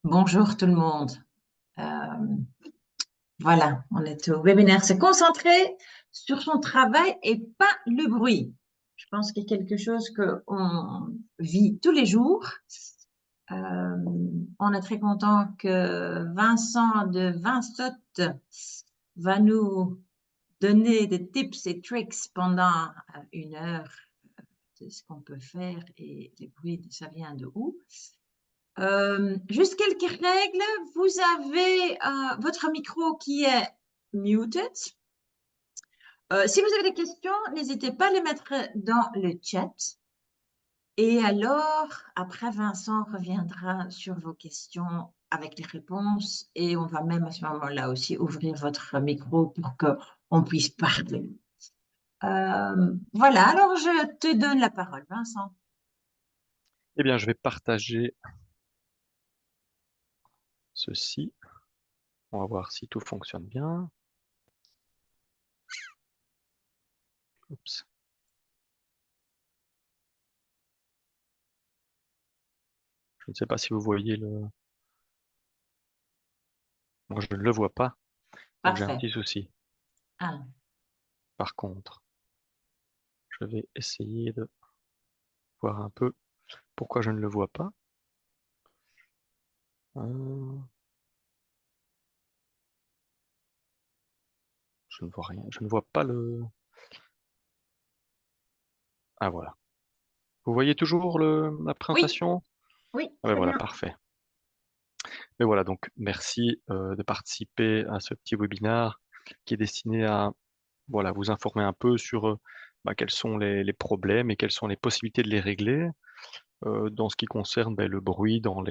Bonjour tout le monde. Euh, voilà, on est au webinaire Se concentrer sur son travail et pas le bruit. Je pense qu'il y a quelque chose qu'on vit tous les jours. Euh, on est très content que Vincent de Vinsot va nous donner des tips et tricks pendant une heure de ce qu'on peut faire et les bruits, ça vient de où. Juste quelques règles. Vous avez votre micro qui est muted. Si vous avez des questions, n'hésitez pas à les mettre dans le chat. Et alors, après, Vincent reviendra sur vos questions avec les réponses et on va même à ce moment-là aussi ouvrir votre micro pour qu'on puisse parler. Voilà, alors je te donne la parole, Vincent. Eh bien, je vais partager ceci. On va voir si tout fonctionne bien. Oups. Je ne sais pas si vous voyez le... Moi, je ne le vois pas, donc j'ai un Parfait. petit souci. Ah, Par contre, je vais essayer de voir un peu pourquoi je ne le vois pas. Euh, Je ne vois rien. Je ne vois pas le... Ah, voilà. Vous voyez toujours la oui, présentation? oui, Ah ben très voilà, bien. parfait. Mais voilà, donc merci de participer à ce petit webinaire qui est destiné à voilà, vous informer un peu sur quels sont les problèmes et quelles sont les possibilités de les régler dans ce qui concerne le bruit dans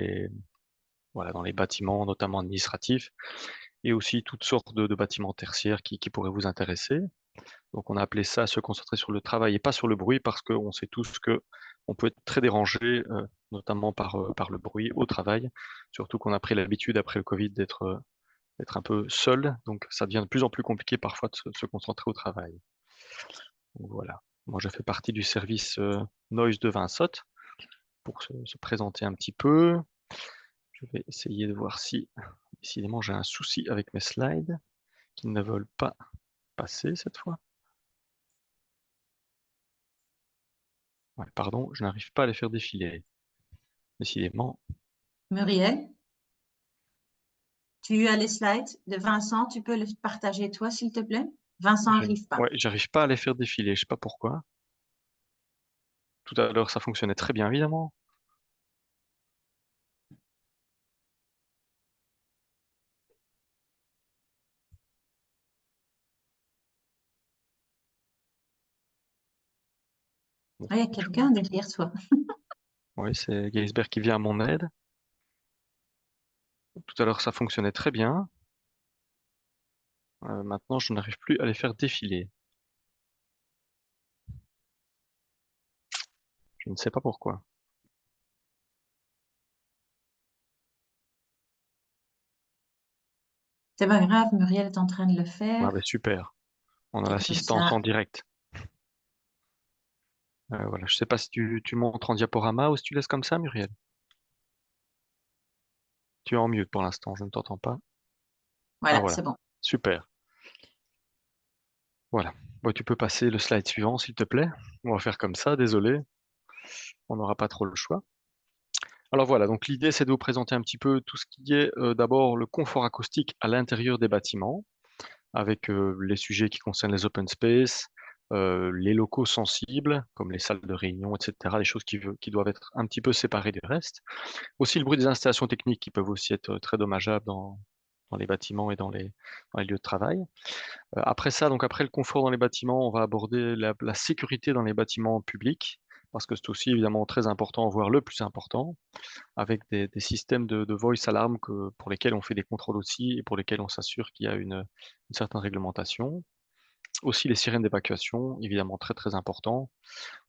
voilà, dans les bâtiments, notamment administratifs, et aussi toutes sortes de bâtiments tertiaires qui pourraient vous intéresser. Donc on a appelé ça se concentrer sur le travail et pas sur le bruit parce qu'on sait tous que on peut être très dérangé, notamment par le bruit au travail, surtout qu'on a pris l'habitude après le Covid d'être un peu seul, donc ça devient de plus en plus compliqué parfois de se concentrer au travail. Donc voilà. Moi, je fais partie du service Noise de Vinsot pour se présenter un petit peu. Je vais essayer de voir si, décidément, j'ai un souci avec mes slides qui ne veulent pas passer cette fois. Ouais, pardon, je n'arrive pas à les faire défiler. Décidément. Muriel? Tu as les slides de Vincent, tu peux les partager toi, s'il te plaît? Vincent n'arrive pas. Ouais, j'arrive pas à les faire défiler, je sais pas pourquoi. Tout à l'heure, ça fonctionnait très bien, évidemment. Bon, Ah, il y a quelqu'un derrière toi. ouais, c'est Geisberg qui vient à mon aide. Tout à l'heure, ça fonctionnait très bien. Maintenant, je n'arrive plus à les faire défiler. Je ne sais pas pourquoi. C'est pas grave, Muriel est en train de le faire. Ah, super. On a Et comme l'assistance ça, en direct. Voilà. Je sais pas si tu montres en diaporama ou si tu laisses comme ça, Muriel. Tu es en mute pour l'instant, je ne t'entends pas. Ah voilà, voilà, c'est bon. super. Voilà. Bon, tu peux passer le slide suivant, s'il te plaît. On va faire comme ça, désolé. On n'aura pas trop le choix. Alors voilà, donc l'idée, c'est de vous présenter un petit peu tout ce qui est d'abord le confort acoustique à l'intérieur des bâtiments, avec les sujets qui concernent les open space, les locaux sensibles, comme les salles de réunion, etc., des choses qui doivent être un petit peu séparées du reste. Aussi le bruit des installations techniques qui peuvent aussi être très dommageables dans les bâtiments et dans les lieux de travail. Après ça, donc après le confort dans les bâtiments, on va aborder la sécurité dans les bâtiments publics, parce que c'est aussi évidemment très important, voire le plus important, avec des systèmes de voice alarm pour lesquels on fait des contrôles aussi et pour lesquels on s'assure qu'il y a une certaine réglementation. Aussi les sirènes d'évacuation, évidemment très très important.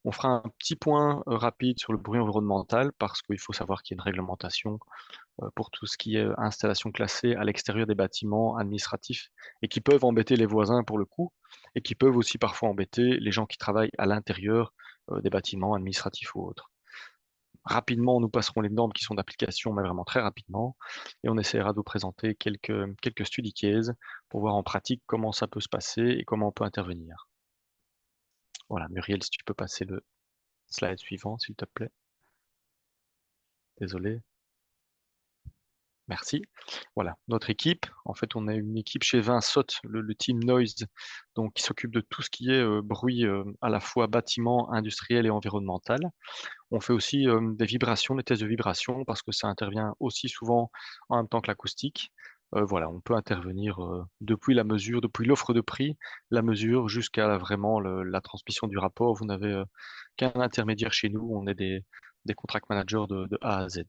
On fera un petit point rapide sur le bruit environnemental parce qu'il faut savoir qu'il y a une réglementation pour tout ce qui est installation classée à l'extérieur des bâtiments administratifs et qui peuvent embêter les voisins pour le coup et qui peuvent aussi parfois embêter les gens qui travaillent à l'intérieur des bâtiments administratifs ou autres. rapidement, nous passerons les normes qui sont d'application, mais vraiment très rapidement. Et on essaiera de vous présenter quelques study cases pour voir en pratique comment ça peut se passer et comment on peut intervenir. Voilà, Muriel, si tu peux passer le slide suivant, s'il te plaît. Désolé. Merci. Voilà, notre équipe. En fait, on a une équipe chez Vinsot, le team Noise, donc qui s'occupe de tout ce qui est bruit à la fois bâtiment, industriel et environnemental. On fait aussi des vibrations, des tests de vibration, parce que ça intervient aussi souvent en même temps que l'acoustique. Voilà, on peut intervenir depuis la mesure, depuis l'offre de prix, la mesure, jusqu'à vraiment la transmission du rapport. Vous n'avez qu'un intermédiaire chez nous, on est des contract managers de A à Z.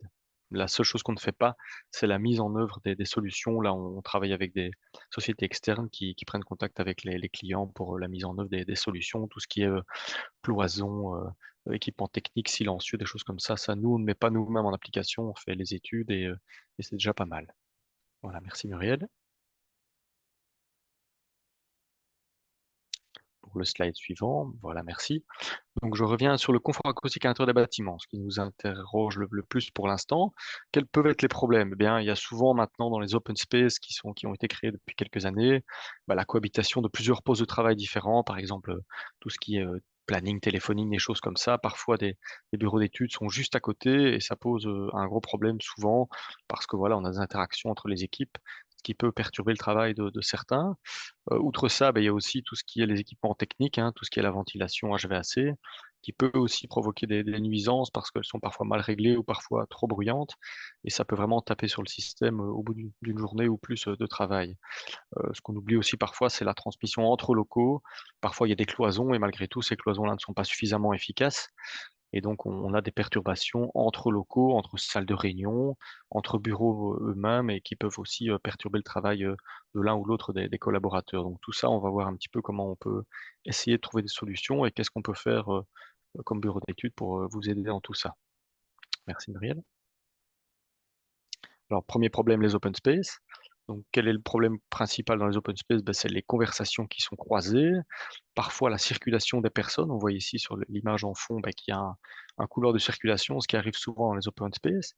La seule chose qu'on ne fait pas, c'est la mise en œuvre des solutions. Là, on travaille avec des sociétés externes qui prennent contact avec les clients pour la mise en œuvre des solutions, tout ce qui est cloison, équipement technique, silencieux, des choses comme ça, nous, on ne met pas nous-mêmes en application, on fait les études et c'est déjà pas mal. Voilà, merci Muriel. Pour le slide suivant, voilà, merci. Donc je reviens sur le confort acoustique à l'intérieur des bâtiments, ce qui nous interroge le plus pour l'instant. Quels peuvent être les problèmes? Eh bien, il y a souvent maintenant dans les open space qui ont été créés depuis quelques années, la cohabitation de plusieurs postes de travail différents, par exemple tout ce qui est planning téléphonique, des choses comme ça. Parfois, des bureaux d'études sont juste à côté et ça pose un gros problème souvent parce que voilà, on a des interactions entre les équipes, ce qui peut perturber le travail de certains. Outre ça, il y a aussi tout ce qui est les équipements techniques, hein, tout ce qui est la ventilation HVAC, qui peut aussi provoquer des nuisances parce qu'elles sont parfois mal réglées ou parfois trop bruyantes, et ça peut vraiment taper sur le système au bout d'une journée ou plus de travail. Ce qu'on oublie aussi parfois, c'est la transmission entre locaux. Parfois, il y a des cloisons, et malgré tout, ces cloisons-là ne sont pas suffisamment efficaces. Et donc, on a des perturbations entre locaux, entre salles de réunion, entre bureaux eux-mêmes et qui peuvent aussi perturber le travail de l'un ou l'autre des collaborateurs. Donc, tout ça, on va voir un petit peu comment on peut essayer de trouver des solutions et qu'est-ce qu'on peut faire comme bureau d'études pour vous aider dans tout ça. Merci, Muriel. Alors, premier problème, les open space. Donc, quel est le problème principal dans les open space? C'est les conversations qui sont croisées, parfois la circulation des personnes. On voit ici sur l'image en fond qu'il y a un couloir de circulation, ce qui arrive souvent dans les open space.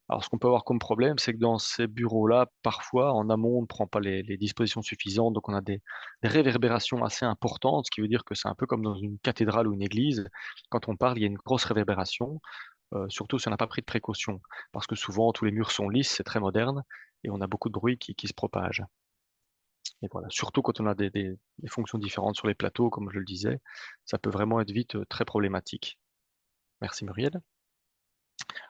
Alors, ce qu'on peut avoir comme problème, c'est que dans ces bureaux-là, parfois, en amont, on ne prend pas les dispositions suffisantes, donc on a des réverbérations assez importantes, ce qui veut dire que c'est un peu comme dans une cathédrale ou une église. Quand on parle, il y a une grosse réverbération, surtout si on n'a pas pris de précaution, parce que souvent, tous les murs sont lisses, c'est très moderne, et on a beaucoup de bruit qui se propage. Et voilà, surtout quand on a des fonctions différentes sur les plateaux, comme je le disais, ça peut vraiment être vite très problématique. Merci Muriel.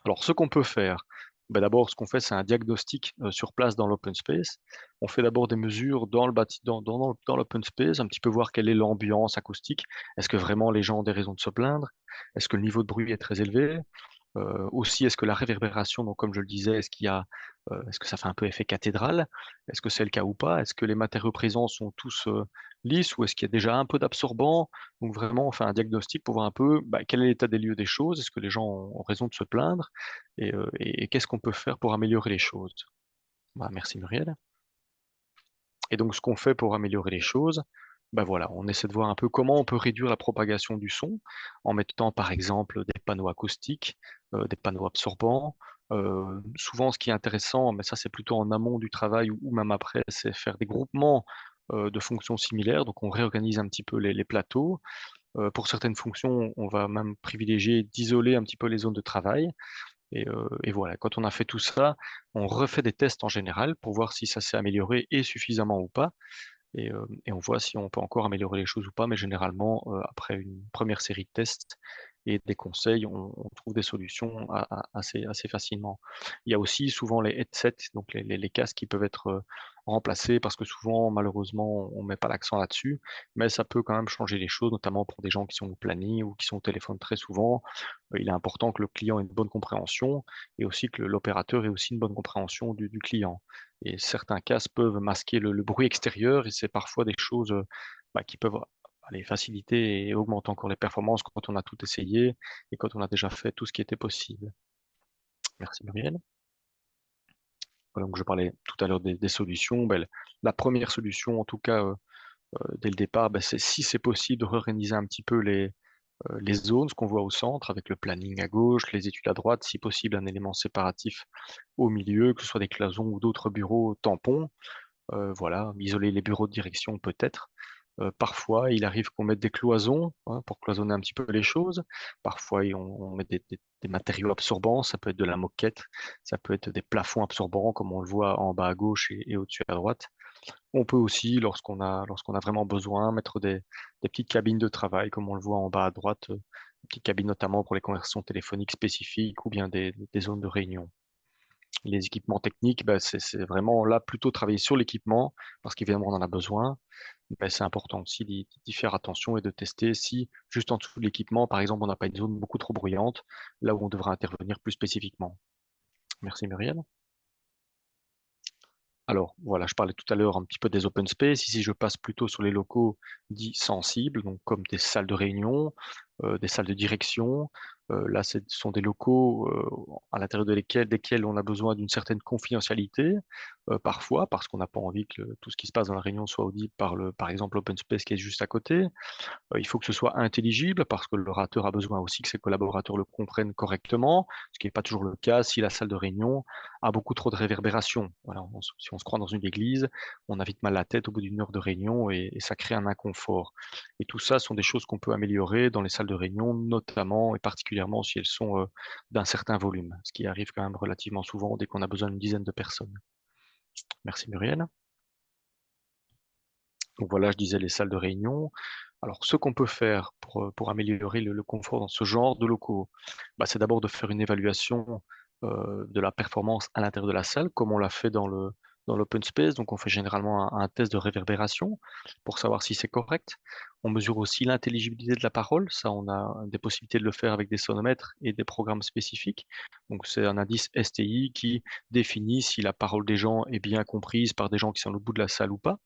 Alors, ce qu'on peut faire, d'abord, ce qu'on fait, c'est un diagnostic sur place dans l'open space. On fait d'abord des mesures dans le dans l'open space, un petit peu voir quelle est l'ambiance acoustique. Est-ce que vraiment les gens ont des raisons de se plaindre? Est-ce que le niveau de bruit est très élevé? Aussi, est-ce que la réverbération, donc comme je le disais, est-ce que ça fait un peu effet cathédrale? Est-ce que c'est le cas ou pas? Est-ce que les matériaux présents sont tous lisses ou est-ce qu'il y a déjà un peu d'absorbant? Donc vraiment, on fait un diagnostic pour voir un peu quel est l'état des lieux des choses, est-ce que les gens ont raison de se plaindre et qu'est-ce qu'on peut faire pour améliorer les choses? Merci Muriel. Et donc, ce qu'on fait pour améliorer les choses, voilà, on essaie de voir un peu comment on peut réduire la propagation du son en mettant, par exemple, des panneaux acoustiques, des panneaux absorbants. Souvent, ce qui est intéressant, mais ça, c'est plutôt en amont du travail ou même après, c'est faire des groupements de fonctions similaires. Donc, on réorganise un petit peu les plateaux. Pour certaines fonctions, on va même privilégier d'isoler un petit peu les zones de travail. Et voilà, quand on a fait tout ça, on refait des tests en général pour voir si ça s'est amélioré et suffisamment ou pas. Et on voit si on peut encore améliorer les choses ou pas. Mais généralement, après une première série de tests et des conseils, on trouve des solutions assez facilement. Il y a aussi souvent les headsets, donc les casques qui peuvent être remplacés parce que souvent, malheureusement, on ne met pas l'accent là-dessus. Mais ça peut quand même changer les choses, notamment pour des gens qui sont au planning ou qui sont au téléphone très souvent. Il est important que le client ait une bonne compréhension et aussi que l'opérateur ait aussi une bonne compréhension du client. Et certains casques peuvent masquer le bruit extérieur et c'est parfois des choses qui peuvent aller faciliter et augmenter encore les performances quand on a tout essayé et quand on a déjà fait tout ce qui était possible. Merci Muriel. Voilà, donc je parlais tout à l'heure des solutions. La première solution, en tout cas, dès le départ, c'est si c'est possible de réorganiser un petit peu Les zones, ce qu'on voit au centre, avec le planning à gauche, les études à droite, si possible un élément séparatif au milieu, que ce soit des cloisons ou d'autres bureaux tampons. Voilà, isoler les bureaux de direction peut-être. Parfois, il arrive qu'on mette des cloisons, hein, pour cloisonner un petit peu les choses. Parfois, on met des matériaux absorbants, ça peut être de la moquette, ça peut être des plafonds absorbants, comme on le voit en bas à gauche et au-dessus à droite. On peut aussi, lorsqu'on a vraiment besoin, mettre des petites cabines de travail, comme on le voit en bas à droite, des petites cabines notamment pour les conversations téléphoniques spécifiques ou bien des zones de réunion. Les équipements techniques, bah, c'est vraiment là plutôt travailler sur l'équipement, parce qu'évidemment on en a besoin. Mais c'est important aussi d'y faire attention et de tester si juste en dessous de l'équipement, par exemple, on n'a pas une zone beaucoup trop bruyante, là où on devra intervenir plus spécifiquement. Merci Muriel. Alors voilà, je parlais tout à l'heure un petit peu des open space. Ici, je passe plutôt sur les locaux dits sensibles, donc comme des salles de réunion, des salles de direction. Là, ce sont des locaux à l'intérieur desquels on a besoin d'une certaine confidentialité, parfois parce qu'on n'a pas envie que tout ce qui se passe dans la réunion soit audible par exemple, l'open space qui est juste à côté. Il faut que ce soit intelligible parce que l'orateur a besoin aussi que ses collaborateurs le comprennent correctement, ce qui n'est pas toujours le cas si la salle de réunion a beaucoup trop de réverbération. Voilà, si on se croit dans une église, on a vite mal à la tête au bout d'une heure de réunion et ça crée un inconfort. Et tout ça sont des choses qu'on peut améliorer dans les salles de réunion, notamment et particulièrement si elles sont d'un certain volume, ce qui arrive quand même relativement souvent dès qu'on a besoin d'une dizaine de personnes. Merci Muriel. Donc voilà, je disais les salles de réunion. Alors, ce qu'on peut faire pour améliorer le confort dans ce genre de locaux, bah, c'est d'abord de faire une évaluation de la performance à l'intérieur de la salle, comme on l'a fait dans l'open space. Donc, on fait généralement un test de réverbération pour savoir si c'est correct. On mesure aussi l'intelligibilité de la parole. Ça, on a des possibilités de le faire avec des sonomètres et des programmes spécifiques. Donc, c'est un indice STI qui définit si la parole des gens est bien comprise par des gens qui sont au bout de la salle ou pas.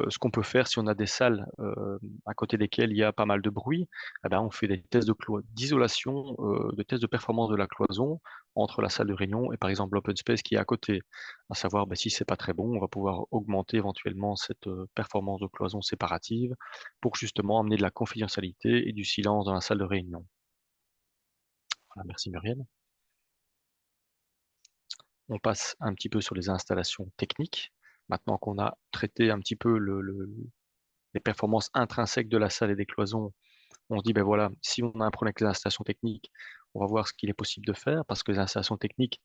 Ce qu'on peut faire si on a des salles à côté desquelles il y a pas mal de bruit, eh ben, on fait des tests d'isolation, des tests de performance de la cloison entre la salle de réunion et par exemple l'open space qui est à côté. À savoir, ben, si c'est pas très bon, on va pouvoir augmenter éventuellement cette performance de cloison séparative pour justement amener de la confidentialité et du silence dans la salle de réunion. Voilà, merci Muriel. On passe un petit peu sur les installations techniques. Maintenant qu'on a traité un petit peu les performances intrinsèques de la salle et des cloisons, on se dit, ben voilà, si on a un problème avec les installations techniques, on va voir ce qu'il est possible de faire, parce que les installations techniques,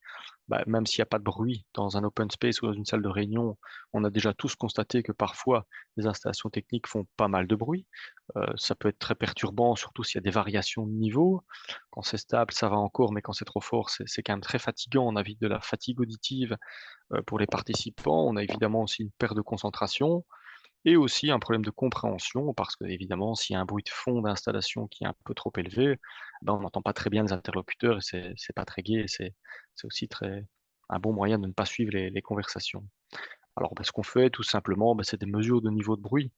bah, même s'il n'y a pas de bruit dans un open space ou dans une salle de réunion, on a déjà tous constaté que parfois les installations techniques font pas mal de bruit. Ça peut être très perturbant, surtout s'il y a des variations de niveau. Quand c'est stable, ça va encore, mais quand c'est trop fort, c'est quand même très fatigant. On a vite de la fatigue auditive pour les participants. On a évidemment aussi une perte de concentration. Et aussi un problème de compréhension, parce que évidemment, s'il y a un bruit de fond d'installation qui est un peu trop élevé, ben, on n'entend pas très bien les interlocuteurs et c'est pas très gai. C'est aussi un bon moyen de ne pas suivre les conversations. Alors, ben, ce qu'on fait, tout simplement, ben, c'est des mesures de niveau de bruit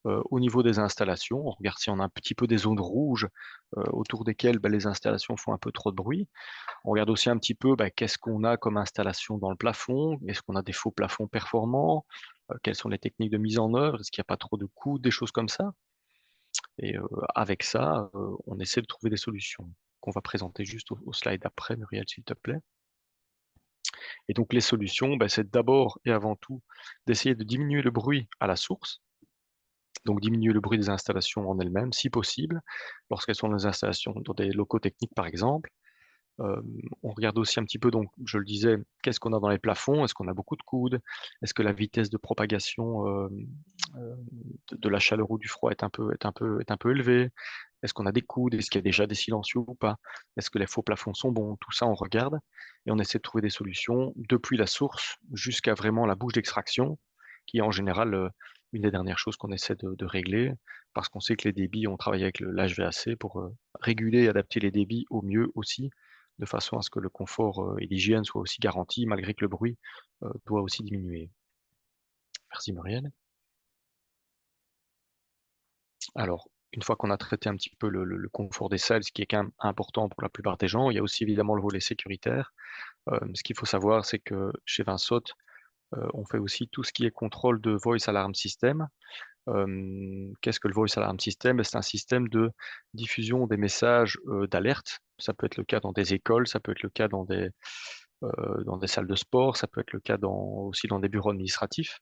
au niveau des installations. On regarde si on a un petit peu des zones rouges autour desquelles ben, les installations font un peu trop de bruit. On regarde aussi un petit peu qu'est-ce qu'on a comme installation dans le plafond. Est-ce qu'on a des faux plafonds performants? Quelles sont les techniques de mise en œuvre? Est-ce qu'il n'y a pas trop de coûts, des choses comme ça? Et avec ça, on essaie de trouver des solutions qu'on va présenter juste au slide après, Muriel, s'il te plaît. Et donc les solutions, c'est d'abord et avant tout d'essayer de diminuer le bruit à la source. Donc diminuer le bruit des installations en elles-mêmes, si possible, lorsqu'elles sont dans des installations, dans des locaux techniques par exemple. Euh, on regarde aussi un petit peu, donc je le disais, qu'est-ce qu'on a dans les plafonds? Est-ce qu'on a beaucoup de coudes? Est-ce que la vitesse de propagation de la chaleur ou du froid est un peu élevée? Est-ce qu'on a des coudes? Est-ce qu'il y a déjà des silencieux ou pas? Est-ce que les faux plafonds sont bons? Tout ça, on regarde et on essaie de trouver des solutions depuis la source jusqu'à vraiment la bouche d'extraction, qui est en général une des dernières choses qu'on essaie de régler, parce qu'on sait que les débits, on travaille avec l'HVAC pour réguler et adapter les débits au mieux aussi, de façon à ce que le confort et l'hygiène soient aussi garantis, malgré que le bruit doit aussi diminuer. Merci Muriel. Alors, une fois qu'on a traité un petit peu le confort des salles, ce qui est quand même important pour la plupart des gens, il y a aussi évidemment le volet sécuritaire. Ce qu'il faut savoir, c'est que chez Vinsote, on fait aussi tout ce qui est contrôle de voice alarm system. Qu'est-ce que le Voice Alarm System? Ben, c'est un système de diffusion des messages d'alerte. Ça peut être le cas dans des écoles, ça peut être le cas dans des salles de sport, ça peut être le cas aussi dans des bureaux administratifs.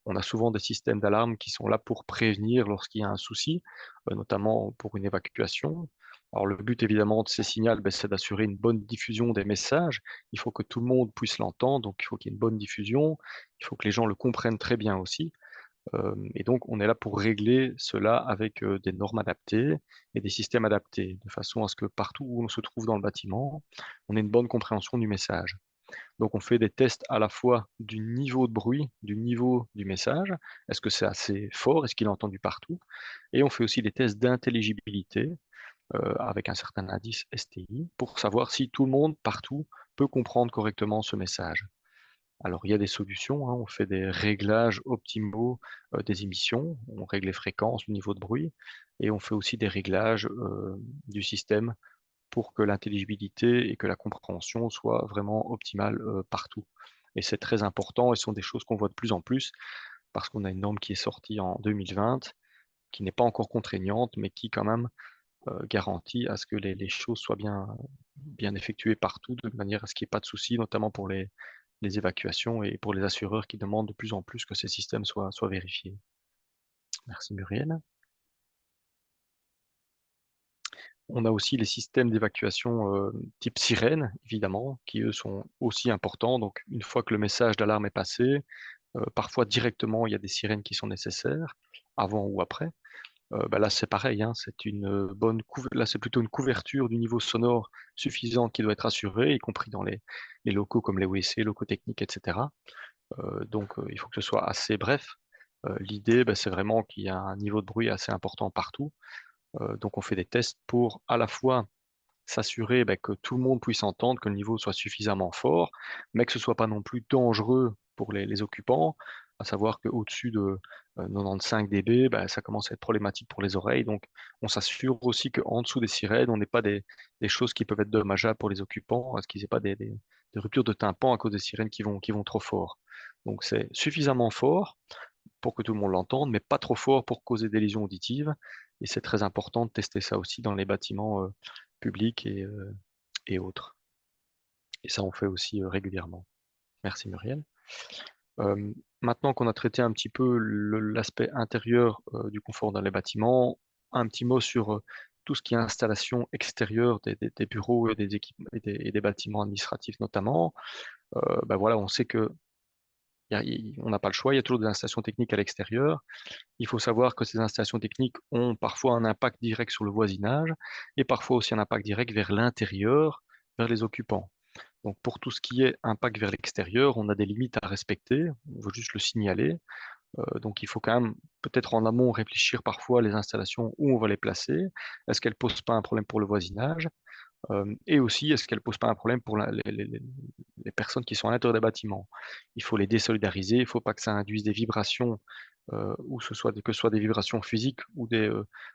On a souvent des systèmes d'alarme qui sont là pour prévenir lorsqu'il y a un souci, notamment pour une évacuation. Alors le but évidemment de ces signaux, ben, c'est d'assurer une bonne diffusion des messages. Il faut que tout le monde puisse l'entendre, donc il faut qu'il y ait une bonne diffusion. Il faut que les gens le comprennent très bien aussi. Et donc, on est là pour régler cela avec des normes adaptées et des systèmes adaptés, de façon à ce que partout où on se trouve dans le bâtiment, on ait une bonne compréhension du message. Donc, on fait des tests à la fois du niveau de bruit, du niveau du message. Est-ce que c'est assez fort? Est-ce qu'il est entendu partout? Et on fait aussi des tests d'intelligibilité avec un certain indice STI pour savoir si tout le monde, partout, peut comprendre correctement ce message. Alors, il y a des solutions, hein, on fait des réglages optimaux des émissions, on règle les fréquences, le niveau de bruit, et on fait aussi des réglages du système pour que l'intelligibilité et que la compréhension soient vraiment optimales partout. Et c'est très important, et ce sont des choses qu'on voit de plus en plus, parce qu'on a une norme qui est sortie en 2020, qui n'est pas encore contraignante, mais qui quand même garantit à ce que les choses soient bien effectuées partout, de manière à ce qu'il n'y ait pas de soucis, notamment pour les évacuations et pour les assureurs qui demandent de plus en plus que ces systèmes soient vérifiés. Merci Muriel. On a aussi les systèmes d'évacuation type sirène, évidemment, qui eux sont aussi importants. Donc une fois que le message d'alarme est passé, parfois directement il y a des sirènes qui sont nécessaires, avant ou après. Bah là c'est pareil, hein, là c'est plutôt une couverture du niveau sonore suffisante qui doit être assurée, y compris dans les locaux comme les WC, locaux techniques, etc. Donc il faut que ce soit assez bref. L'idée, bah, c'est vraiment qu'il y a un niveau de bruit assez important partout. Donc on fait des tests pour à la fois s'assurer bah, que tout le monde puisse entendre, que le niveau soit suffisamment fort, mais que ce soit pas non plus dangereux pour les occupants, à savoir qu'au-dessus de 95 dB, bah, ça commence à être problématique pour les oreilles. Donc on s'assure aussi qu'en dessous des sirènes, on n'ait pas des choses qui peuvent être dommageables pour les occupants, à ce qu'ils n'aient pas des ruptures de tympan à cause des sirènes qui vont trop fort. Donc c'est suffisamment fort pour que tout le monde l'entende, mais pas trop fort pour causer des lésions auditives. Et c'est très important de tester ça aussi dans les bâtiments publics et autres. Et ça, on fait aussi régulièrement. Merci Muriel. Euh, Maintenant qu'on a traité un petit peu l'aspect intérieur du confort dans les bâtiments, un petit mot sur tout ce qui est installation extérieure des bureaux et des équipes et des bâtiments administratifs notamment. Ben voilà, on sait que on n'a pas le choix, il y a toujours des installations techniques à l'extérieur. Il faut savoir que ces installations techniques ont parfois un impact direct sur le voisinage et parfois aussi un impact direct vers l'intérieur, vers les occupants. Donc pour tout ce qui est impact vers l'extérieur, on a des limites à respecter, on veut juste le signaler. Donc il faut quand même peut-être en amont réfléchir parfois les installations où on va les placer. Est-ce qu'elles posent pas un problème pour le voisinage? Et aussi, est-ce qu'elle ne pose pas un problème pour les personnes qui sont à l'intérieur des bâtiments? Il faut les désolidariser, il ne faut pas que ça induise des vibrations, ou que ce soit des vibrations physiques ou des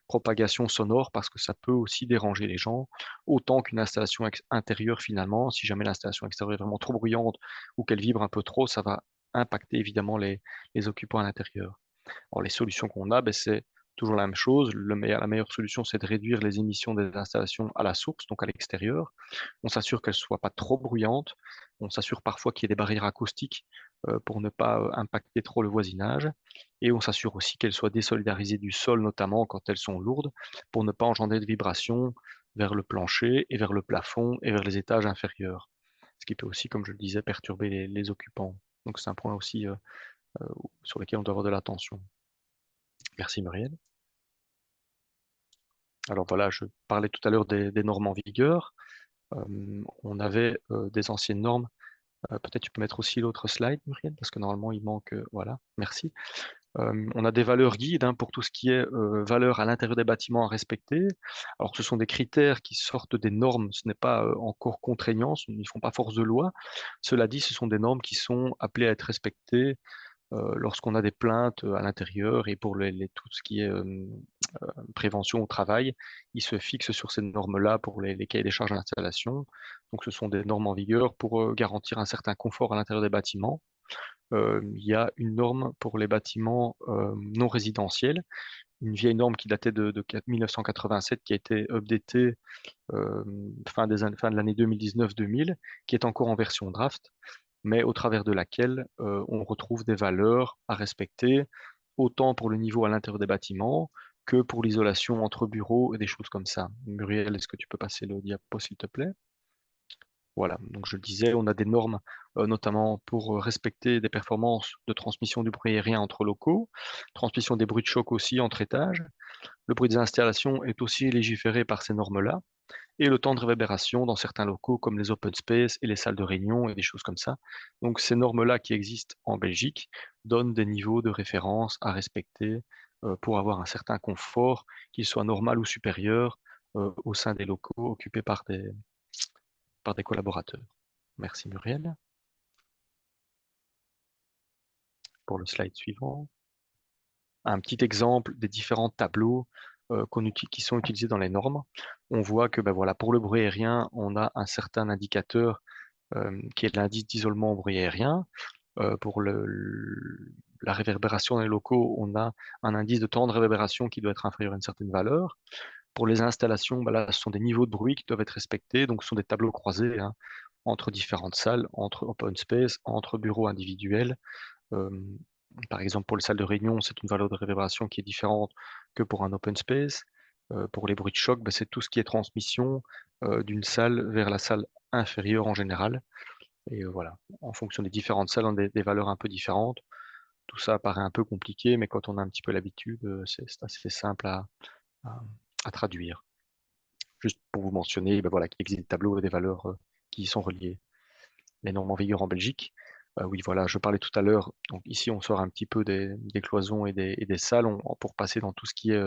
propagations sonores, parce que ça peut aussi déranger les gens, autant qu'une installation intérieure finalement. Si jamais l'installation extérieure est vraiment trop bruyante ou qu'elle vibre un peu trop, ça va impacter évidemment les occupants à l'intérieur. Alors, les solutions qu'on a, ben, c'est toujours la même chose. La meilleure solution, c'est de réduire les émissions des installations à la source, donc à l'extérieur. On s'assure qu'elles ne soient pas trop bruyantes. On s'assure parfois qu'il y ait des barrières acoustiques pour ne pas impacter trop le voisinage. Et on s'assure aussi qu'elles soient désolidarisées du sol, notamment quand elles sont lourdes, pour ne pas engendrer de vibrations vers le plancher et vers le plafond et vers les étages inférieurs. Ce qui peut aussi, comme je le disais, perturber les occupants. Donc c'est un point aussi euh, sur lequel on doit avoir de l'attention. Merci Muriel. Alors voilà, je parlais tout à l'heure des normes en vigueur. On avait des anciennes normes. Peut-être tu peux mettre aussi l'autre slide, Muriel, parce que normalement il manque. Voilà, merci. On a des valeurs guides hein, pour tout ce qui est valeurs à l'intérieur des bâtiments à respecter. Alors ce sont des critères qui sortent des normes, ce n'est pas encore contraignant, ils ne font pas force de loi. Cela dit, ce sont des normes qui sont appelées à être respectées lorsqu'on a des plaintes à l'intérieur et pour tout ce qui est prévention au travail, il se fixe sur ces normes-là pour les cahiers des charges d'installation. Donc ce sont des normes en vigueur pour garantir un certain confort à l'intérieur des bâtiments. il y a une norme pour les bâtiments non résidentiels, une vieille norme qui datait de 1987, qui a été updatée euh, fin de l'année 2019-2000, qui est encore en version draft, mais au travers de laquelle on retrouve des valeurs à respecter, autant pour le niveau à l'intérieur des bâtiments que pour l'isolation entre bureaux et des choses comme ça. Muriel, est-ce que tu peux passer le diapo, s'il te plaît? Voilà, donc je le disais, on a des normes notamment pour respecter des performances de transmission du bruit aérien entre locaux, transmission des bruits de choc aussi entre étages. Le bruit des installations est aussi légiféré par ces normes-là, et le temps de réverbération dans certains locaux comme les open space et les salles de réunion et des choses comme ça. Donc ces normes-là qui existent en Belgique donnent des niveaux de référence à respecter pour avoir un certain confort, qu'il soit normal ou supérieur au sein des locaux occupés par des collaborateurs. Merci Muriel. Pour le slide suivant, un petit exemple des différents tableaux qui sont utilisés dans les normes. On voit que ben voilà, pour le bruit aérien, on a un certain indicateur qui est l'indice d'isolement au bruit aérien. Pour la réverbération dans les locaux, on a un indice de temps de réverbération qui doit être inférieur à une certaine valeur. Pour les installations, ben là, ce sont des niveaux de bruit qui doivent être respectés. Donc, ce sont des tableaux croisés hein, entre différentes salles, entre open space, entre bureaux individuels. Euh, Par exemple, pour les salles de réunion, c'est une valeur de réverbération qui est différente que pour un open space. Pour les bruits de choc, ben, c'est tout ce qui est transmission d'une salle vers la salle inférieure en général. Et voilà, en fonction des différentes salles, on a des valeurs un peu différentes. Tout ça paraît un peu compliqué, mais quand on a un petit peu l'habitude, c'est assez simple à- à traduire. Juste pour vous mentionner, ben voilà, qu'il existe des tableaux et des valeurs qui y sont reliées. Les normes en vigueur en Belgique. Oui, voilà, je parlais tout à l'heure. Donc ici, on sort un petit peu des cloisons et des salles pour passer dans tout ce qui est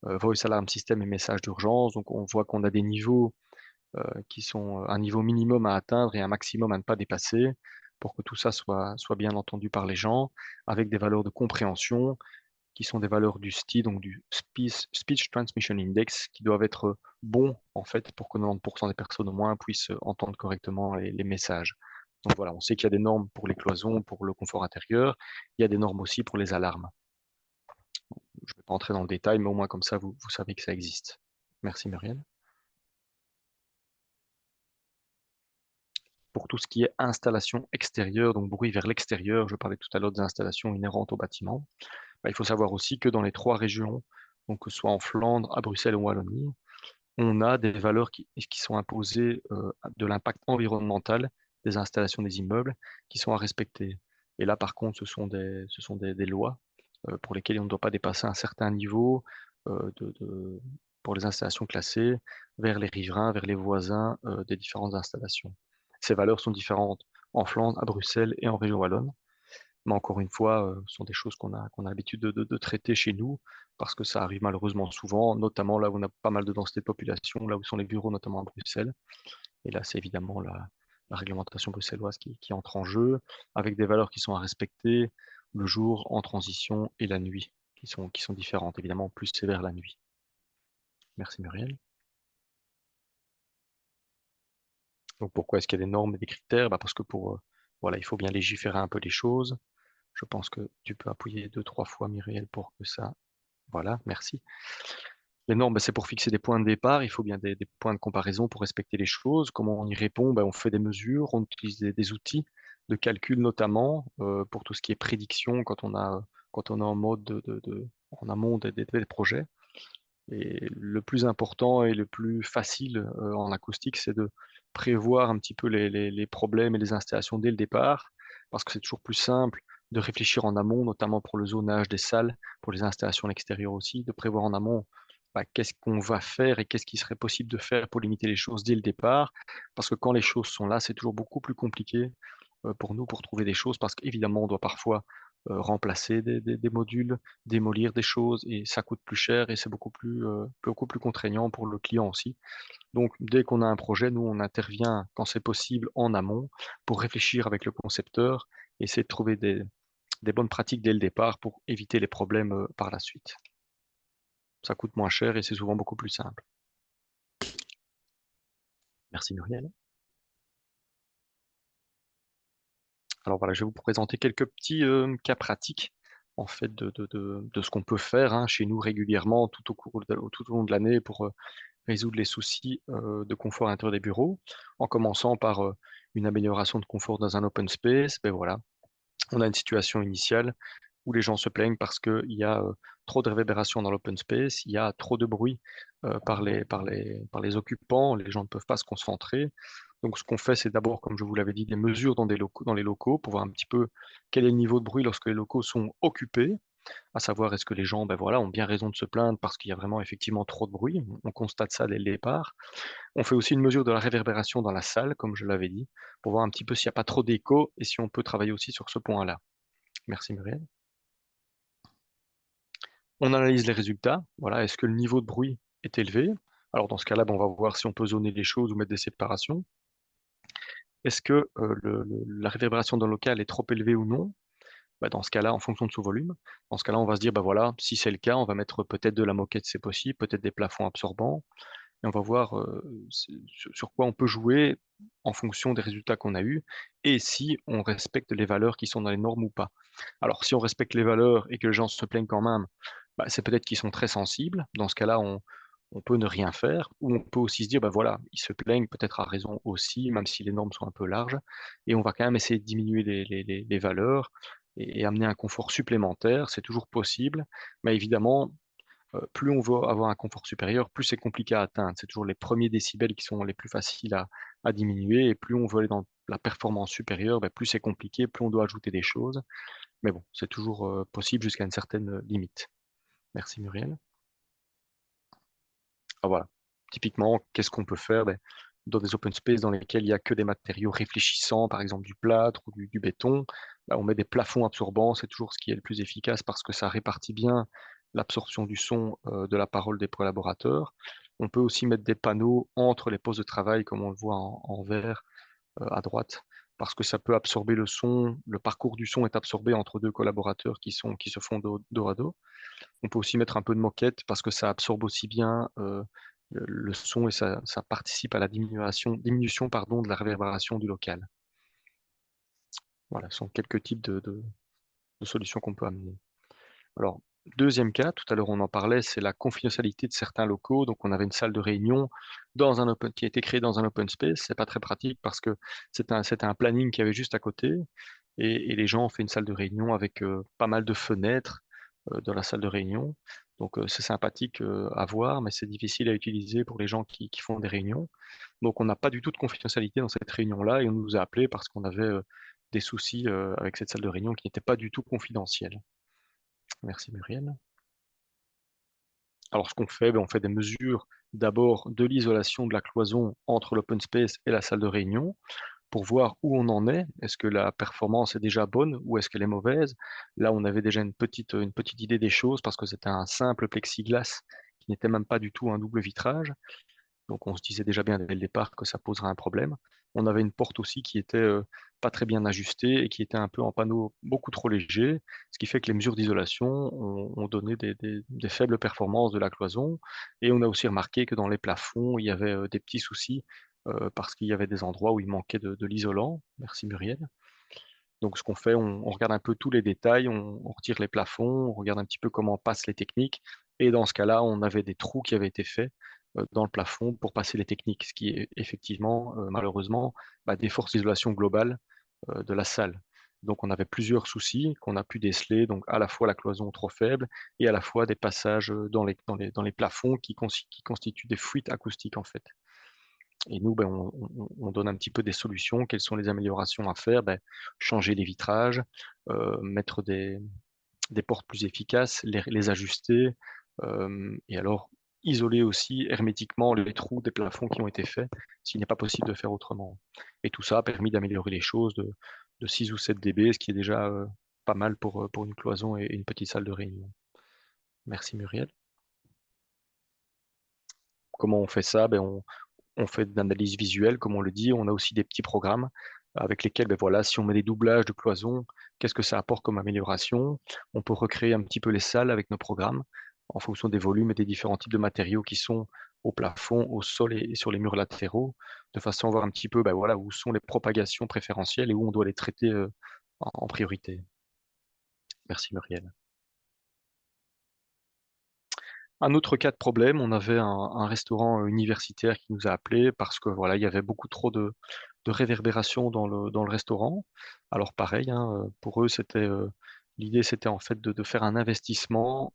voice alarm system et messages d'urgence. Donc on voit qu'on a des niveaux qui sont un niveau minimum à atteindre et un maximum à ne pas dépasser pour que tout ça soit bien entendu par les gens, avec des valeurs de compréhension qui sont des valeurs du STI, donc du Speech Transmission Index, qui doivent être bons en fait pour que 90% des personnes au moins puissent entendre correctement les messages. Donc voilà, on sait qu'il y a des normes pour les cloisons, pour le confort intérieur, il y a des normes aussi pour les alarmes. Je ne vais pas entrer dans le détail, mais au moins comme ça, vous savez que ça existe. Merci Muriel. Pour tout ce qui est installation extérieure, donc bruit vers l'extérieur, je parlais tout à l'heure des installations inhérentes au bâtiment, il faut savoir aussi que dans les trois régions, donc que ce soit en Flandre, à Bruxelles ou en Wallonie, on a des valeurs qui sont imposées de l'impact environnemental des installations des immeubles qui sont à respecter. Et là, par contre, ce sont des lois pour lesquelles on ne doit pas dépasser un certain niveau pour les installations classées vers les riverains, vers les voisins des différentes installations. Ces valeurs sont différentes en Flandre, à Bruxelles et en région wallonne. Mais encore une fois, ce sont des choses qu'on a l'habitude de traiter chez nous, parce que ça arrive malheureusement souvent, notamment là où on a pas mal de densité de population, là où sont les bureaux, notamment à Bruxelles. Et là, c'est évidemment la réglementation bruxelloise qui entre en jeu, avec des valeurs qui sont à respecter le jour, en transition, et la nuit, qui sont différentes, évidemment plus sévères la nuit. Merci Muriel. Donc pourquoi est-ce qu'il y a des normes et des critères? Parce que voilà, il faut bien légiférer un peu les choses. Je pense que tu peux appuyer deux, trois fois Muriel pour que ça. Voilà, merci. Les normes, c'est pour fixer des points de départ. Il faut bien des points de comparaison pour respecter les choses. Comment on y répond? On fait des mesures, on utilise des outils de calcul notamment pour tout ce qui est prédiction quand on est en mode en amont des projets. Et le plus important et le plus facile en acoustique, c'est de prévoir un petit peu les problèmes et les installations dès le départ, parce que c'est toujours plus simple de réfléchir en amont, notamment pour le zonage des salles, pour les installations à l'extérieur aussi, de prévoir en amont qu'est-ce qu'on va faire et qu'est-ce qui serait possible de faire pour limiter les choses dès le départ, parce que quand les choses sont là, c'est toujours beaucoup plus compliqué pour nous pour trouver des choses, parce qu'évidemment, on doit parfois remplacer des modules, démolir des choses, et ça coûte plus cher et c'est beaucoup plus contraignant pour le client aussi. Donc, dès qu'on a un projet, nous, on intervient quand c'est possible en amont pour réfléchir avec le concepteur et essayer de trouver des bonnes pratiques dès le départ pour éviter les problèmes par la suite. Ça coûte moins cher et c'est souvent beaucoup plus simple. Merci Muriel. Alors voilà, je vais vous présenter quelques petits cas pratiques en fait de ce qu'on peut faire hein, chez nous régulièrement tout au long de l'année pour résoudre les soucis de confort à l'intérieur des bureaux, en commençant par une amélioration de confort dans un open space. Ben voilà, on a une situation initiale où les gens se plaignent parce qu'il y a trop de réverbération dans l'open space, il y a trop de bruit par les occupants, les gens ne peuvent pas se concentrer. Donc ce qu'on fait, c'est d'abord, comme je vous l'avais dit, des mesures dans les locaux pour voir un petit peu quel est le niveau de bruit lorsque les locaux sont occupés, à savoir est-ce que les gens ben voilà, ont bien raison de se plaindre parce qu'il y a vraiment effectivement trop de bruit. On constate ça dès le départ. On fait aussi une mesure de la réverbération dans la salle, comme je l'avais dit, pour voir un petit peu s'il n'y a pas trop d'écho et si on peut travailler aussi sur ce point-là. Merci Muriel. On analyse les résultats. Voilà, est-ce que le niveau de bruit est élevé? Alors dans ce cas-là, ben, on va voir si on peut zoner les choses ou mettre des séparations. Est-ce que la réverbération dans le local est trop élevée ou non? Ben, dans ce cas-là, en fonction de son volume, dans ce cas-là, on va se dire, ben voilà, si c'est le cas, on va mettre peut-être de la moquette, c'est possible, peut-être des plafonds absorbants, et on va voir sur quoi on peut jouer en fonction des résultats qu'on a eus, et si on respecte les valeurs qui sont dans les normes ou pas. Alors, si on respecte les valeurs et que les gens se plaignent quand même, bah, c'est peut-être qu'ils sont très sensibles. Dans ce cas-là, on peut ne rien faire, ou on peut aussi se dire, bah voilà, ils se plaignent peut-être à raison aussi, même si les normes sont un peu larges, et on va quand même essayer de diminuer les valeurs et amener un confort supplémentaire. C'est toujours possible, mais évidemment, plus on veut avoir un confort supérieur, plus c'est compliqué à atteindre. C'est toujours les premiers décibels qui sont les plus faciles à diminuer, et plus on veut aller dans la performance supérieure, bah, plus c'est compliqué, plus on doit ajouter des choses. Mais bon, c'est toujours possible jusqu'à une certaine limite. Merci Muriel. Ah, voilà. Typiquement, qu'est-ce qu'on peut faire? Ben, dans des open space dans lesquels il n'y a que des matériaux réfléchissants, par exemple du plâtre ou du béton, ben, on met des plafonds absorbants, c'est toujours ce qui est le plus efficace parce que ça répartit bien l'absorption du son de la parole des collaborateurs. On peut aussi mettre des panneaux entre les postes de travail, comme on le voit en vert à droite, parce que ça peut absorber le son, le parcours du son est absorbé entre deux collaborateurs qui se font dos à dos. On peut aussi mettre un peu de moquette parce que ça absorbe aussi bien le son et ça participe à la diminution pardon, de la réverbération du local. Voilà, ce sont quelques types de solutions qu'on peut amener. Alors, deuxième cas, tout à l'heure on en parlait, c'est la confidentialité de certains locaux. Donc, on avait une salle de réunion qui a été créée dans un open space. C'est pas très pratique parce que c'était un planning qui avait juste à côté. Et les gens ont fait une salle de réunion avec pas mal de fenêtres dans la salle de réunion. Donc, c'est sympathique à voir, mais c'est difficile à utiliser pour les gens qui font des réunions. Donc, on n'a pas du tout de confidentialité dans cette réunion-là et on nous a appelés parce qu'on avait des soucis avec cette salle de réunion qui n'était pas du tout confidentielle. Merci Muriel. Alors, ce qu'on fait, ben, on fait des mesures d'abord de l'isolation de la cloison entre l'open space et la salle de réunion pour voir où on en est. Est-ce que la performance est déjà bonne ou est-ce qu'elle est mauvaise? Là, on avait déjà une petite idée des choses parce que c'était un simple plexiglas qui n'était même pas du tout un double vitrage. Donc on se disait déjà bien dès le départ que ça poserait un problème. On avait une porte aussi qui était pas très bien ajustée et qui était un peu en panneau beaucoup trop léger, ce qui fait que les mesures d'isolation ont donné des faibles performances de la cloison. Et on a aussi remarqué que dans les plafonds, il y avait des petits soucis parce qu'il y avait des endroits où il manquait de l'isolant. Merci Muriel. Donc ce qu'on fait, on regarde un peu tous les détails, on retire les plafonds, on regarde un petit peu comment passent les techniques. Et dans ce cas-là, on avait des trous qui avaient été faits dans le plafond pour passer les techniques, ce qui est effectivement, malheureusement, bah, des forces d'isolation globale de la salle. Donc on avait plusieurs soucis qu'on a pu déceler, donc à la fois la cloison trop faible et à la fois des passages dans les plafonds qui constituent des fuites acoustiques en fait. Et nous, ben, on donne un petit peu des solutions. Quelles sont les améliorations à faire? Ben, changer les vitrages, mettre des portes plus efficaces, les ajuster, et alors isoler aussi hermétiquement les trous des plafonds qui ont été faits, s'il n'est pas possible de faire autrement. Et tout ça a permis d'améliorer les choses de 6 ou 7 dB, ce qui est déjà pas mal pour une cloison et une petite salle de réunion. Merci Muriel. Comment on fait ça? Ben, on fait de l'analyse visuelle, comme on le dit. On a aussi des petits programmes avec lesquels, ben voilà, si on met des doublages de cloisons, qu'est-ce que ça apporte comme amélioration? On peut recréer un petit peu les salles avec nos programmes. en fonction des volumes et des différents types de matériaux qui sont au plafond, au sol et sur les murs latéraux, de façon à voir un petit peu ben voilà, où sont les propagations préférentielles et où on doit les traiter en priorité. Merci Muriel. Un autre cas de problème, on avait un restaurant universitaire qui nous a appelé parce que voilà, il y avait beaucoup trop de réverbération dans le restaurant. Alors pareil, hein, pour eux, l'idée, c'était en fait de faire un investissement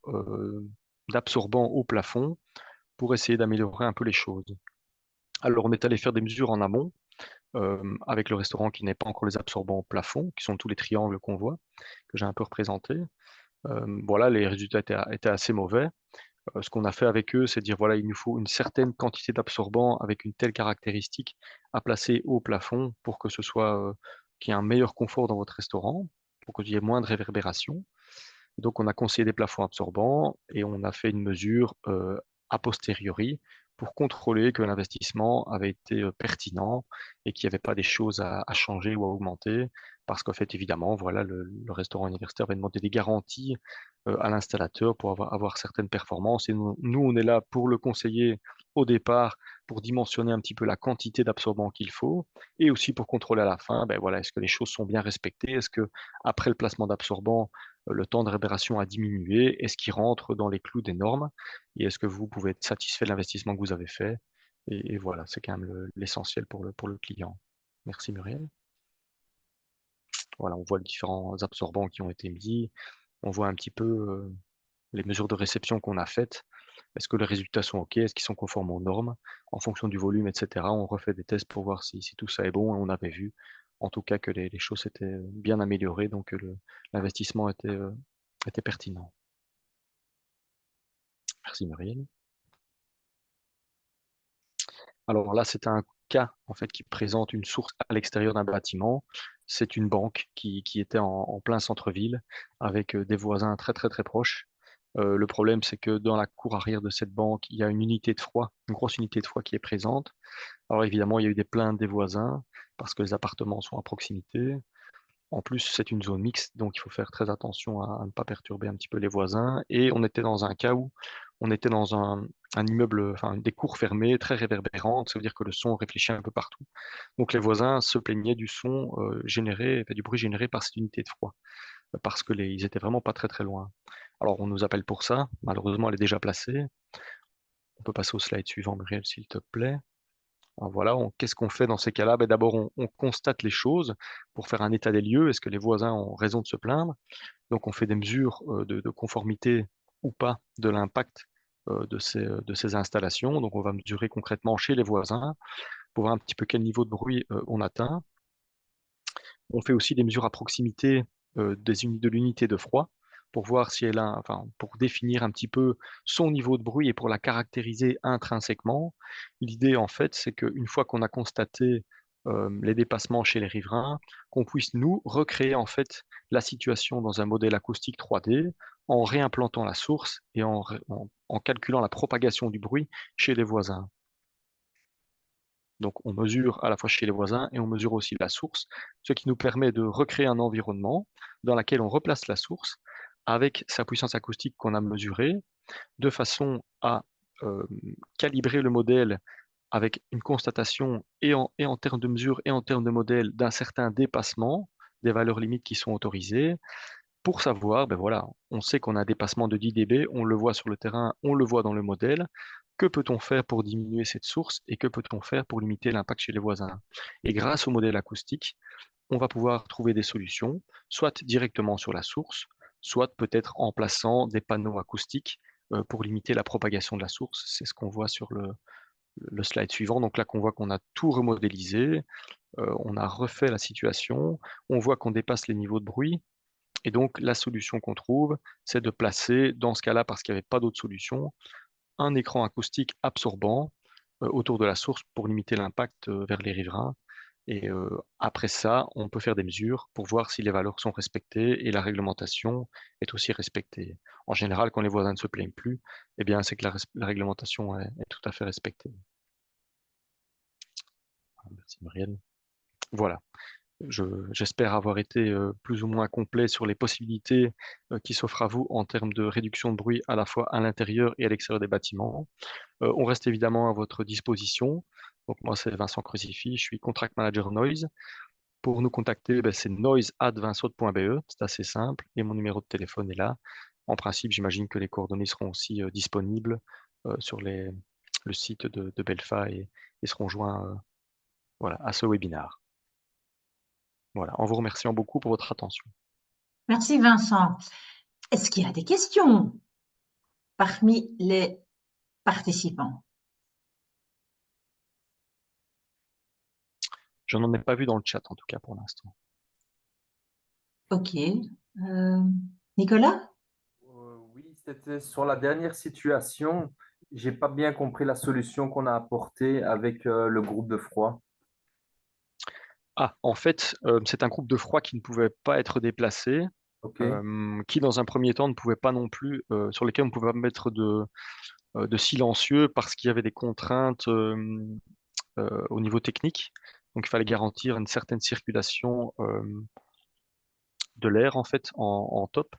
d'absorbant au plafond pour essayer d'améliorer un peu les choses. Alors on est allé faire des mesures en amont avec le restaurant qui n'est pas encore les absorbants au plafond, qui sont tous les triangles qu'on voit, que j'ai un peu représentés. Voilà, les résultats étaient assez mauvais. Ce qu'on a fait avec eux, c'est dire voilà, il nous faut une certaine quantité d'absorbant avec une telle caractéristique à placer au plafond pour que ce soit qu'il y ait un meilleur confort dans votre restaurant, pour qu'il y ait moins de réverbération. Donc, on a conseillé des plafonds absorbants et on a fait une mesure a posteriori pour contrôler que l'investissement avait été pertinent et qu'il n'y avait pas des choses à changer ou à augmenter. Parce qu'en fait, évidemment, voilà, le restaurant universitaire va demander des garanties à l'installateur pour avoir certaines performances. Et nous, on est là pour le conseiller au départ, pour dimensionner un petit peu la quantité d'absorbant qu'il faut et aussi pour contrôler à la fin, ben voilà, est-ce que les choses sont bien respectées? Est-ce que après le placement d'absorbant, le temps de réparation a diminué? Est-ce qu'il rentre dans les clous des normes? Et est-ce que vous pouvez être satisfait de l'investissement que vous avez fait? Et voilà, c'est quand même l'essentiel pour le client. Merci Muriel. Voilà, on voit les différents absorbants qui ont été mis. On voit un petit peu les mesures de réception qu'on a faites. Est-ce que les résultats sont OK? Est-ce qu'ils sont conformes aux normes? En fonction du volume, etc. On refait des tests pour voir si tout ça est bon. Et on avait vu, en tout cas, que les choses s'étaient bien améliorées, donc l'investissement était pertinent. Merci Muriel. Alors là, c'est un cas en fait qui présente une source à l'extérieur d'un bâtiment. C'est une banque qui était en plein centre-ville avec des voisins très très très proches. Le problème, c'est que dans la cour arrière de cette banque, il y a une unité de froid, une grosse unité de froid qui est présente. Alors évidemment, il y a eu des plaintes des voisins parce que les appartements sont à proximité. En plus, c'est une zone mixte, donc il faut faire très attention à ne pas perturber un petit peu les voisins. Et on était dans un cas où on était dans un immeuble, enfin des cours fermées, très réverbérantes, ça veut dire que le son réfléchit un peu partout. Donc les voisins se plaignaient du son généré, enfin, du bruit généré par cette unité de froid, parce que ils étaient vraiment pas très très loin. Alors on nous appelle pour ça, malheureusement elle est déjà placée. On peut passer au slide suivant, Muriel, s'il te plaît. Alors voilà, qu'est-ce qu'on fait dans ces cas-là? Ben d'abord, on constate les choses pour faire un état des lieux. Est-ce que les voisins ont raison de se plaindre? Donc, on fait des mesures de conformité ou pas de l'impact de ces installations. Donc, on va mesurer concrètement chez les voisins pour voir un petit peu quel niveau de bruit on atteint. On fait aussi des mesures à proximité de l'unité de froid pour voir si elle a, enfin, pour définir un petit peu son niveau de bruit et pour la caractériser intrinsèquement. L'idée, en fait, c'est qu'une fois qu'on a constaté les dépassements chez les riverains, qu'on puisse nous recréer en fait la situation dans un modèle acoustique 3D en réimplantant la source et en calculant la propagation du bruit chez les voisins. Donc, on mesure à la fois chez les voisins et on mesure aussi la source, ce qui nous permet de recréer un environnement dans lequel on replace la source avec sa puissance acoustique qu'on a mesurée, de façon à euh, calibrer le modèle avec une constatation et en termes de mesure et en termes de modèle d'un certain dépassement des valeurs limites qui sont autorisées pour savoir, ben voilà, on sait qu'on a un dépassement de 10 dB, on le voit sur le terrain, on le voit dans le modèle. Que peut-on faire pour diminuer cette source et que peut-on faire pour limiter l'impact chez les voisins? Et grâce au modèle acoustique, on va pouvoir trouver des solutions, soit directement sur la source, soit peut-être en plaçant des panneaux acoustiques pour limiter la propagation de la source. C'est ce qu'on voit sur le slide suivant. Donc là, qu'on voit qu'on a tout remodélisé, on a refait la situation, on voit qu'on dépasse les niveaux de bruit. Et donc, la solution qu'on trouve, c'est de placer, dans ce cas-là, parce qu'il n'y avait pas d'autre solution, un écran acoustique absorbant autour de la source pour limiter l'impact vers les riverains. Et après ça, on peut faire des mesures pour voir si les valeurs sont respectées et la réglementation est aussi respectée. En général, quand les voisins ne se plaignent plus, eh bien, c'est que la réglementation est tout à fait respectée. Merci, Marielle. Voilà. J'espère avoir été plus ou moins complet sur les possibilités qui s'offrent à vous en termes de réduction de bruit à la fois à l'intérieur et à l'extérieur des bâtiments. On reste évidemment à votre disposition. Donc moi, c'est Vincent Crucifix, je suis Contract Manager Noise. Pour nous contacter, ben, c'est noise@vinsaute.be, c'est assez simple, et mon numéro de téléphone est là. En principe, j'imagine que les coordonnées seront aussi disponibles sur le site de Belfa et seront joints voilà, à ce webinaire. Voilà, en vous remerciant beaucoup pour votre attention. Merci Vincent. Est-ce qu'il y a des questions parmi les participants? Je n'en ai pas vu dans le chat, en tout cas, pour l'instant. Ok. Nicolas? Oui, c'était sur la dernière situation. J'ai pas bien compris la solution qu'on a apportée avec le groupe de froid. Ah, en fait, c'est un groupe de froid qui ne pouvait pas être déplacé, OK, qui dans un premier temps ne pouvait pas non plus, sur lesquels on ne pouvait pas mettre de silencieux parce qu'il y avait des contraintes au niveau technique. Donc il fallait garantir une certaine circulation de l'air en fait en top.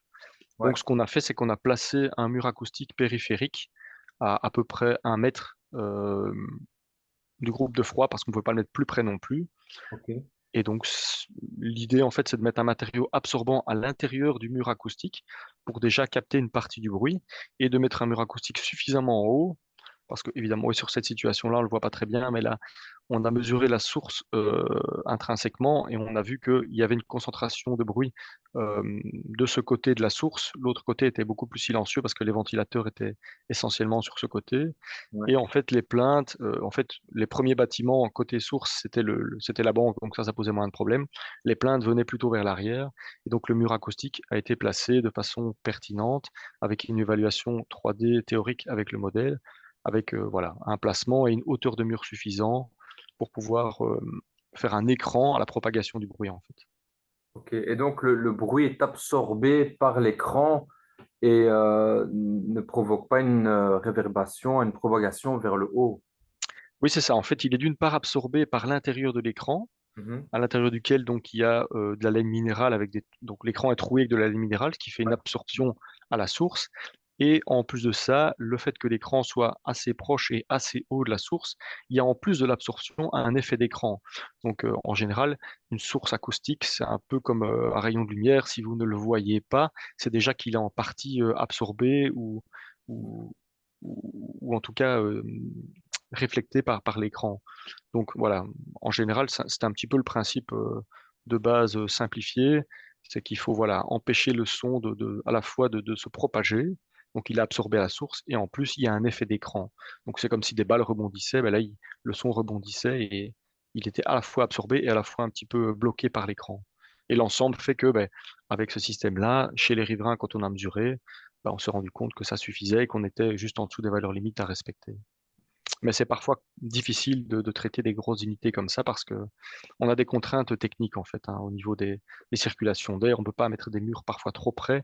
ouais, Donc ce qu'on a fait, c'est qu'on a placé un mur acoustique périphérique à peu près 1 mètre du groupe de froid parce qu'on ne pouvait pas le mettre plus près non plus. OK, Et donc, l'idée, en fait, c'est de mettre un matériau absorbant à l'intérieur du mur acoustique pour déjà capter une partie du bruit et de mettre un mur acoustique suffisamment haut, parce que, évidemment, oui, sur cette situation-là, on le voit pas très bien, mais là, on a mesuré la source intrinsèquement et on a vu qu'il y avait une concentration de bruit de ce côté de la source. L'autre côté était beaucoup plus silencieux parce que les ventilateurs étaient essentiellement sur ce côté. ouais, Et en fait, les plaintes, en fait, les premiers bâtiments côté source, c'était c'était la banque, donc ça posait moins de problèmes. Les plaintes venaient plutôt vers l'arrière, et donc le mur acoustique a été placé de façon pertinente, avec une évaluation 3D théorique avec le modèle, avec voilà, un placement et une hauteur de mur suffisant pour pouvoir faire un écran à la propagation du bruit, en fait. OK. Et donc le bruit est absorbé par l'écran et ne provoque pas une réverbération, une propagation vers le haut. Oui, c'est ça. En fait, il est d'une part absorbé par l'intérieur de l'écran, Mhm. à l'intérieur duquel donc il y a de la laine minérale avec donc l'écran est troué avec de la laine minérale, ce qui fait une Ouais, absorption à la source. Et en plus de ça, le fait que l'écran soit assez proche et assez haut de la source, il y a en plus de l'absorption un effet d'écran. Donc en général, une source acoustique, c'est un peu comme un rayon de lumière. Si vous ne le voyez pas, c'est déjà qu'il est en partie absorbé ou, ou en tout cas réflecté par l'écran. Donc voilà, en général, c'est un petit peu le principe de base simplifié, c'est qu'il faut voilà, empêcher le son à la fois de se propager, donc il est absorbé à la source, et en plus il y a un effet d'écran. Donc c'est comme si des balles rebondissaient, ben là le son rebondissait et il était à la fois absorbé et à la fois un petit peu bloqué par l'écran. Et l'ensemble fait que ben, avec ce système-là, chez les riverains, quand on a mesuré, ben, on s'est rendu compte que ça suffisait et qu'on était juste en dessous des valeurs limites à respecter. Mais c'est parfois difficile de traiter des grosses unités comme ça parce que on a des contraintes techniques en fait hein, au niveau des circulations d'air. On ne peut pas mettre des murs parfois trop près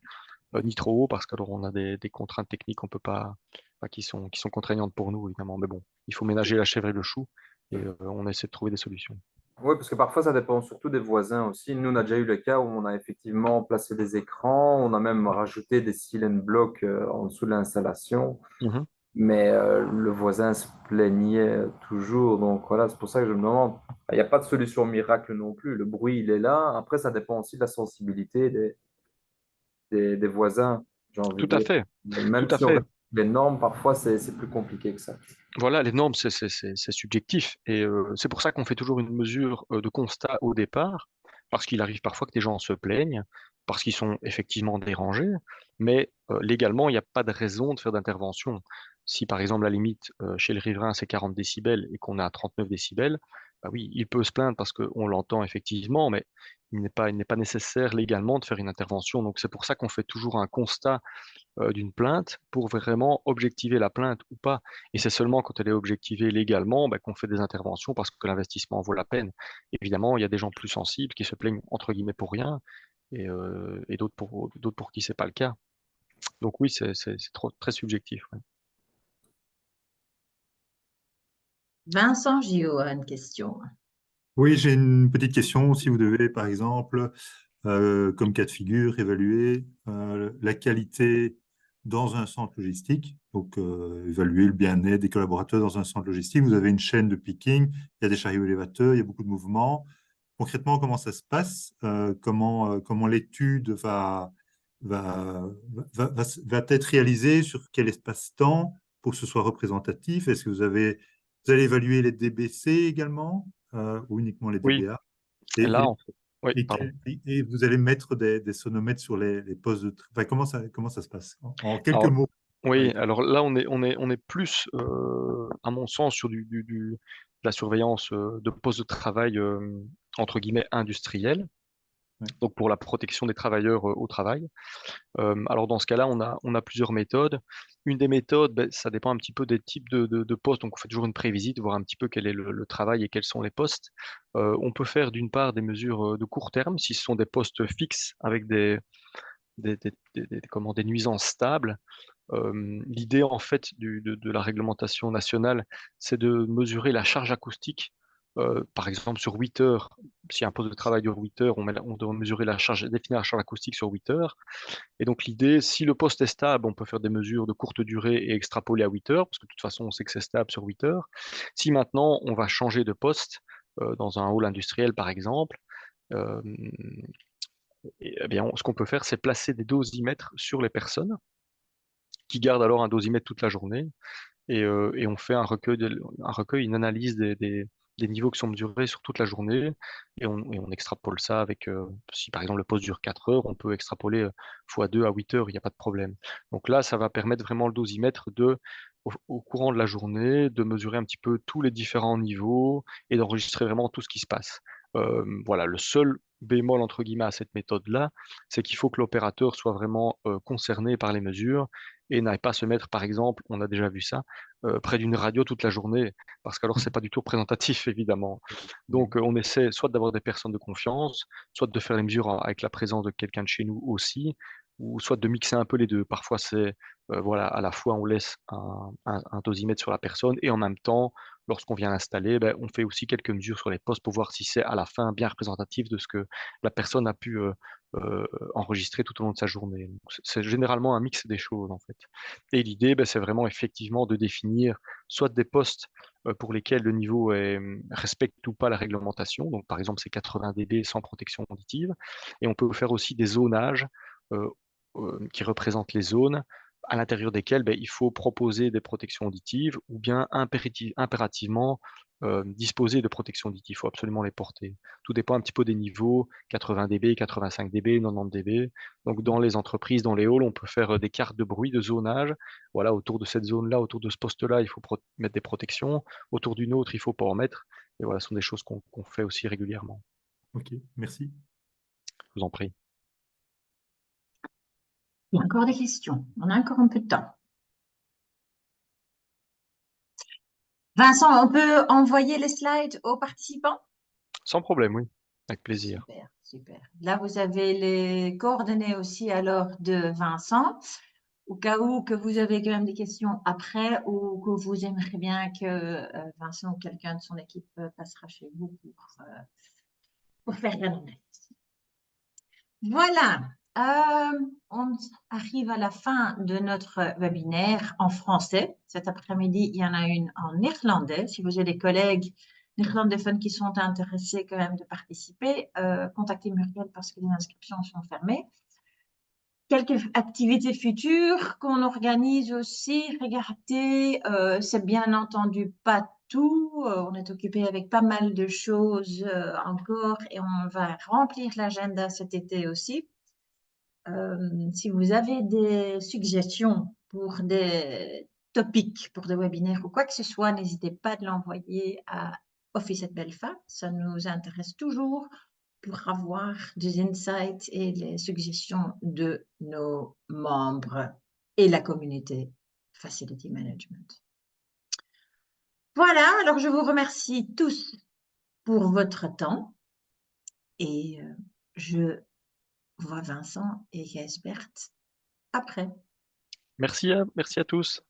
ni trop haut parce qu'alors on a des contraintes techniques on peut pas qui sont contraignantes pour nous évidemment. Mais bon, il faut ménager la chèvre et le chou et on essaie de trouver des solutions. Oui, parce que parfois, ça dépend surtout des voisins aussi. Nous, on a déjà eu le cas où on a effectivement placé des écrans, on a même rajouté des silent blocks en dessous de l'installation, Mhm. mais le voisin se plaignait toujours. Donc voilà, c'est pour ça que je me demande, il n'y a pas de solution miracle non plus. Le bruit, il est là. Après, ça dépend aussi de la sensibilité des voisins, j'ai envie Tout de à dire. fait, tout Même à si on fait. reste les normes, parfois, c'est plus compliqué que ça. Voilà, les normes, c'est subjectif. Et c'est pour ça qu'on fait toujours une mesure de constat au départ, parce qu'il arrive parfois que des gens se plaignent, parce qu'ils sont effectivement dérangés, mais légalement, il n'y a pas de raison de faire d'intervention. Si par exemple, la limite chez le riverain, c'est 40 décibels et qu'on est à 39 décibels, bah oui, il peut se plaindre parce qu'on l'entend effectivement, mais il n'est pas nécessaire légalement de faire une intervention. Donc c'est pour ça qu'on fait toujours un constat d'une plainte pour vraiment objectiver la plainte ou pas. Et c'est seulement quand elle est objectivée légalement bah, qu'on fait des interventions parce que l'investissement vaut la peine. Évidemment, il y a des gens plus sensibles qui se plaignent entre guillemets pour rien et d'autres pour qui c'est pas le cas. Donc oui, c'est très subjectif. Ouais. Vincent Gillot a une question. Oui, j'ai une petite question. Si vous devez, par exemple, comme cas de figure, évaluer la qualité dans un centre logistique, donc évaluer le bien-être des collaborateurs dans un centre logistique, vous avez une chaîne de picking, il y a des chariots élévateurs, il y a beaucoup de mouvements. Concrètement, comment ça se passe? Comment l'étude va être réalisée sur quel espace-temps pour que ce soit représentatif? Est-ce que vous allez évaluer les DBC également ou uniquement les Oui, DBA? là, Et, oui, et, pardon. et vous allez mettre des sonomètres sur les postes de travail. Comment ça se passe? En quelques Alors, mots. oui, Oui. alors là, on est plus, à mon sens, sur de la surveillance de postes de travail, entre guillemets, industriels, Ouais. donc pour la protection des travailleurs au travail. Alors dans ce cas-là, on a plusieurs méthodes. Une des méthodes, ben, ça dépend un petit peu des types de postes. Donc on fait toujours une prévisite, voir un petit peu quel est le travail et quels sont les postes. On peut faire d'une part des mesures de court terme, si ce sont des postes fixes avec comment, des nuisances stables. L'idée en fait de la réglementation nationale, c'est de mesurer la charge acoustique. Par exemple, sur 8 heures, si un poste de travail dure 8 heures, on doit mesurer la charge, définir la charge acoustique sur 8 heures. Et donc l'idée, si le poste est stable, on peut faire des mesures de courte durée et extrapoler à 8 heures, parce que de toute façon, on sait que c'est stable sur 8 heures. Si maintenant, on va changer de poste, dans un hall industriel par exemple, euh, eh bien, ce qu'on peut faire, c'est placer des dosimètres sur les personnes, qui gardent alors un dosimètre toute la journée, et on fait un recueil, une analyse des niveaux qui sont mesurés sur toute la journée, et on extrapole ça avec, si par exemple le poste dure 4 heures, on peut extrapoler fois 2 à 8 heures, il n'y a pas de problème. Donc là, ça va permettre vraiment le dosimètre au courant de la journée, de mesurer un petit peu tous les différents niveaux et d'enregistrer vraiment tout ce qui se passe. Voilà, le seul bémol entre guillemets à cette méthode-là, c'est qu'il faut que l'opérateur soit vraiment concerné par les mesures et n'aille pas se mettre, par exemple, on a déjà vu ça, près d'une radio toute la journée, parce qu'alors c'est pas du tout représentatif, évidemment. Donc on essaie soit d'avoir des personnes de confiance, soit de faire les mesures avec la présence de quelqu'un de chez nous aussi, ou soit de mixer un peu les deux. Parfois c'est, voilà, à la fois on laisse un dosimètre sur la personne, et en même temps, lorsqu'on vient l'installer, ben, on fait aussi quelques mesures sur les postes pour voir si c'est à la fin bien représentatif de ce que la personne a pu euh, enregistrer tout au long de sa journée. Donc, c'est généralement un mix des choses en fait. Et l'idée, ben, c'est vraiment effectivement de définir soit des postes pour lesquels le niveau respecte ou pas la réglementation. Donc par exemple, c'est 80 dB sans protection auditive. Et on peut faire aussi des zonages euh, qui représentent les zones à l'intérieur desquelles ben, il faut proposer des protections auditives, ou bien impérativement disposer de protections auditives. Il faut absolument les porter. Tout dépend un petit peu des niveaux, 80 dB, 85 dB, 90 dB. Donc dans les entreprises, dans les halls, on peut faire des cartes de bruit, de zonage. Voilà, autour de cette zone-là, autour de ce poste-là, il faut mettre des protections. Autour d'une autre, il faut pas en mettre. Et voilà, ce sont des choses qu'on fait aussi régulièrement. OK, merci. Je vous en prie. Il y a encore des questions. On a encore un peu de temps. Vincent, on peut envoyer les slides aux participants? Sans problème, oui. Avec plaisir. Super, super. Là, vous avez les coordonnées aussi alors de Vincent, au cas où que vous avez quand même des questions après, ou que vous aimeriez bien que Vincent ou quelqu'un de son équipe passera chez vous pour faire l'analyse. Voilà, on arrive à la fin de notre webinaire en français. Cet après-midi, il y en a une en néerlandais. Si vous avez des collègues néerlandophones qui sont intéressés quand même de participer, contactez Muriel parce que les inscriptions sont fermées. Quelques activités futures qu'on organise aussi, regardez, c'est bien entendu pas tout, on est occupé avec pas mal de choses encore, et on va remplir l'agenda cet été aussi. Si vous avez des suggestions pour des topics, pour des webinaires ou quoi que ce soit, n'hésitez pas à l'envoyer à Office@Belfa. Ça nous intéresse toujours pour avoir des insights et des suggestions de nos membres et la communauté Facility Management. Voilà, alors je vous remercie tous pour votre temps, et je vois Vincent et Gijsbert après. Merci à tous.